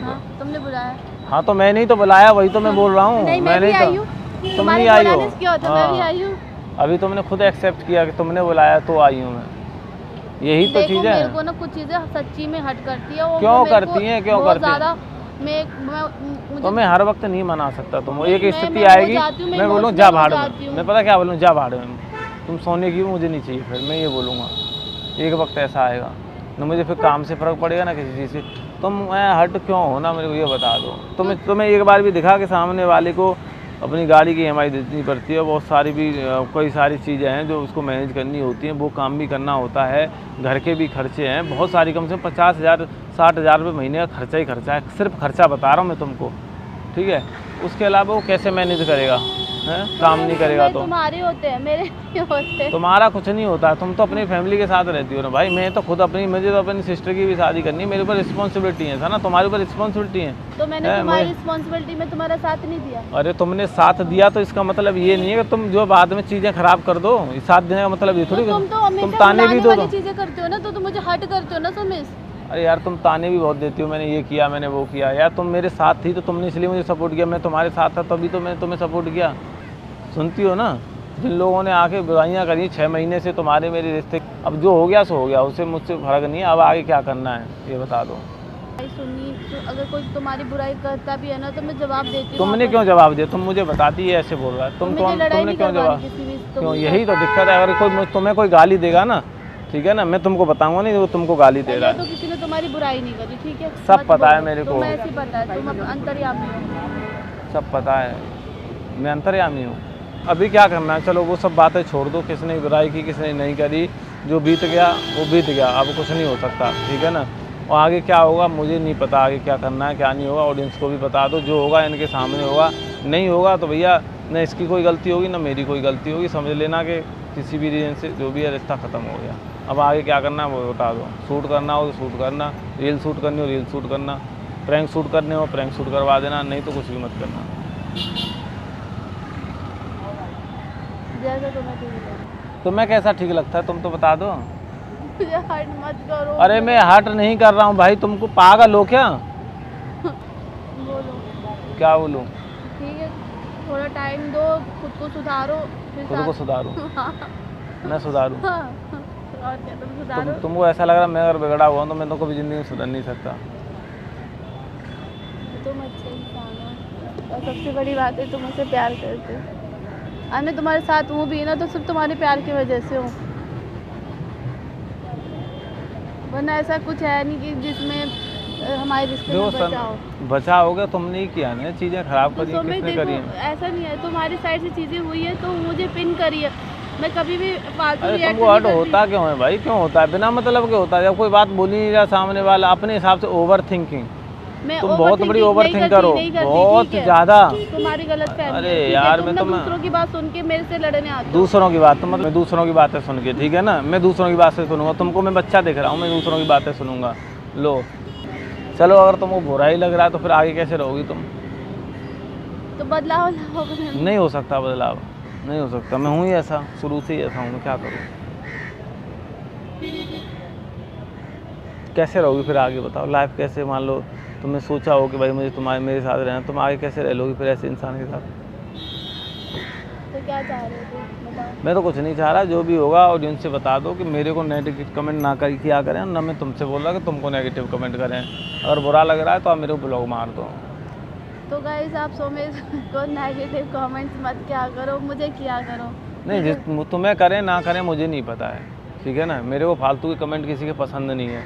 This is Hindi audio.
पे। तुमने बुलाया? हाँ तो मैंने ही तो बुलाया, वही तो मैं बोल रहा हूँ। नहीं, मैं नहीं आई हूँ। तुम नहीं आई हो। क्या होता, मैं भी आई हूँ। अभी तुमने खुद एक्सेप्ट किया कि तुमने बुलाया तो आई हूँ मैं, यही तो चीज़ है। मेरे को ना कुछ चीजें सच्ची में हट करती है। क्यों करती हैं, क्यों करती हैं? तो मैं हर वक्त नहीं मना सकता तुम, एक स्थिति आएगी मैं बोलूँ जा भाड़ में, मैं पता क्या बोलूँ, जा भाड़ में, तुम सोने की मुझे नहीं चाहिए, फिर मैं ये बोलूँगा। एक वक्त ऐसा आएगा ना, मुझे फिर काम से फ़र्क पड़ेगा ना किसी चीज़ से। तुम हट क्यों हो ना, मेरे को ये बता दो। तुम्हें एक बार भी दिखा कि सामने वाले को अपनी गाड़ी की EMI देनी पड़ती है, बहुत सारी भी कई सारी चीज़ें हैं जो उसको मैनेज करनी होती हैं, वो काम भी करना होता है, घर के भी खर्चे हैं बहुत सारी, कम से कम 50,000 60,000 रुपये महीने का खर्चा ही खर्चा है, सिर्फ खर्चा बता रहा हूँ मैं तुमको, ठीक है। उसके अलावा वो कैसे मैनेज करेगा, हैं? काम नहीं करेगा तो तुम्हारे होते हैं, मेरे नहीं होते। तुम्हारा कुछ नहीं होता, तुम तो अपनी फैमिली के साथ रहती हो ना भाई। मैं तो खुद मुझे तो अपनी सिस्टर की भी शादी करनी है, मेरे ऊपर रिस्पॉन्सिबिलिटी है ना, तुम्हारे ऊपर रिस्पॉन्सिबिलिटी है। तो मैंने तुम्हारी रिस्पॉन्सिबिलिटी में तुम्हारा साथ नहीं दिया। अरे तुमने साथ दिया तो इसका मतलब ये नहीं है कि तुम जो बाद में चीज़ें खराब कर दो, साथ देने का मतलब ये थोड़ी। तुम ताने भी दो, चीजें करते हो ना, तो तुम मुझे हट करते हो ना सुमिस। अरे यार तुम ताने भी बहुत देती हो, मैंने ये किया, मैंने वो किया। यार तुम मेरे साथ थी तो तुमने इसलिए मुझे सपोर्ट किया, मैं तुम्हारे साथ था तभी तो मैं तुम्हें सपोर्ट किया। सुनती हो ना, जिन लोगों ने आके बुराइयां करी 6 महीने से तुम्हारे मेरे रिश्ते, अब जो हो गया सो हो गया, उससे मुझसे फर्क नहीं है। अब आगे क्या करना है ये बता दो। सुनिए, तो अगर कोई तुम्हारी बुराई करता भी है ना तो मैं जवाब देती हूँ। तुमने क्यों जवाब दिया? तुम मुझे बताती है ऐसे बोल रहा है, तुमने क्यों जवाब क्यों? यही तो दिक्कत है, अगर तुम्हें कोई गाली देगा ना, ठीक है ना, मैं तुमको बताऊंगा नहीं वो तुमको गाली दे रहा है। तो किसी ने तुम्हारी बुराई नहीं करी, ठीक है, सब पता है मेरे को, ऐसे पता है, तुम अंतर्यामी हो, सब पता है, मैं अंतर्यामी हूँ। अभी क्या करना है, चलो वो सब बातें छोड़ दो, किसने बुराई की किसने नहीं करी, जो बीत गया वो बीत गया, अब कुछ नहीं हो सकता, ठीक है ना। और आगे क्या होगा मुझे नहीं पता, आगे क्या करना है क्या नहीं होगा, ऑडियंस को भी बता दो, जो होगा इनके सामने होगा, नहीं होगा तो भैया न इसकी कोई गलती होगी ना मेरी कोई गलती होगी, समझ लेना कि किसी भी रीजन से जो भी है रिश्ता ख़त्म हो गया। अब आगे क्या करना है वो बता दो, शूट करना हो तो शूट करना, रील शूट करनी हो रील शूट करना, प्रैंक शूट करने हो प्रैंक शूट करवा देना, नहीं तो कुछ भी मत करना। जैसा तुम्हें ठीक लगे। तुम्हें कैसा ठीक लगता है तुम तो बता दो। मुझे हर्ट मत करो। अरे मैं हर्ट नहीं कर रहा हूँ भाई, तुमको पागल हो क्या? बोलो क्या बोलूँ? ठीक है, थोड़ा टाइम दो, खुद को सुधारो, फिर खुद को सुधारो? मैं सुधारूँ? और क्या, तुम सुधारो। तुमको ऐसा लग रहा है मैं अगर बिगड़ा हुआ हूँ तो मैं तो कभी ज़िंदगी में सुधर नहीं सकता। तुम अच्छे इंसान हो और सबसे बड़ी बात है तुम मुझसे प्यार करते हो, और मैं तुम्हारे साथ हूँ भी ना तो सिर्फ तुम्हारे प्यार की वजह से हूँ, वरना ऐसा कुछ है नहीं कि जिसमें हमारे रिश्ते में बचा हो गया। तुमने ही किया ना चीज़ें खराब करी, किसने करी है? ऐसा नहीं है, तुम्हारी साइड से चीज़ें हुई है तो मुझे पिन करी है, मैं कभी भी फालतू रिएक्ट नहीं करती। तुमको हर्ट होता क्यों है भाई, क्यों होता है? बिना मतलब के होता है, जब कोई बात बोली नहीं रहा सामने वाला, अपने हिसाब से ओवर थिंकिंग, तुम बहुत बड़ी ओवर थिंकर हो, बहुत ज़्यादा। तुम्हारी गलतफहमी। अरे यार मैं दूसरों की बात सुन के मेरे से लड़ने आते हो। दूसरों की बात तो मतलब मैं दूसरों की बातें सुन के, ठीक है ना, मैं दूसरों की बात से सुनूंगा, तुमको मैं बच्चा दिख रहा हूँ, मैं दूसरों की बातें सुनूंगा। लो चलो, अगर तुमको बुरा ही लग रहा है तो फिर आगे कैसे रहोगी तुम? तो बदलाव लाओ। नहीं हो सकता बदलाव, नहीं हो सकता, मैं हूँ ही ऐसा, शुरू से ही ऐसा हूँ, मैं क्या करूँ? कैसे रहोगी फिर आगे बताओ? लाइफ कैसे, मान लो तुमने सोचा हो कि भाई मुझे मेरे साथ रहना, तुम आगे कैसे रह लोगी फिर ऐसे इंसान के साथ? तो क्या चाह रहे हो बताओ? मैं तो कुछ नहीं चाह रहा, जो भी होगा ऑडियंस से बता दो कि मेरे को नेगेटिव कमेंट ना किया करें, ना मैं तुमसे बोल रहा कि तुमको नेगेटिव कमेंट करें। अगर बुरा लग रहा है तो आप मेरे को ब्लॉग मार दो। तो गाइस आप सोमेश को नेगेटिव कमेंट्स मत क्या करो, मुझे किया करो। नहीं, तुम्हें करें ना करें मुझे नहीं पता है, ठीक है ना, मेरे को फालतू के कमेंट किसी के पसंद नहीं है।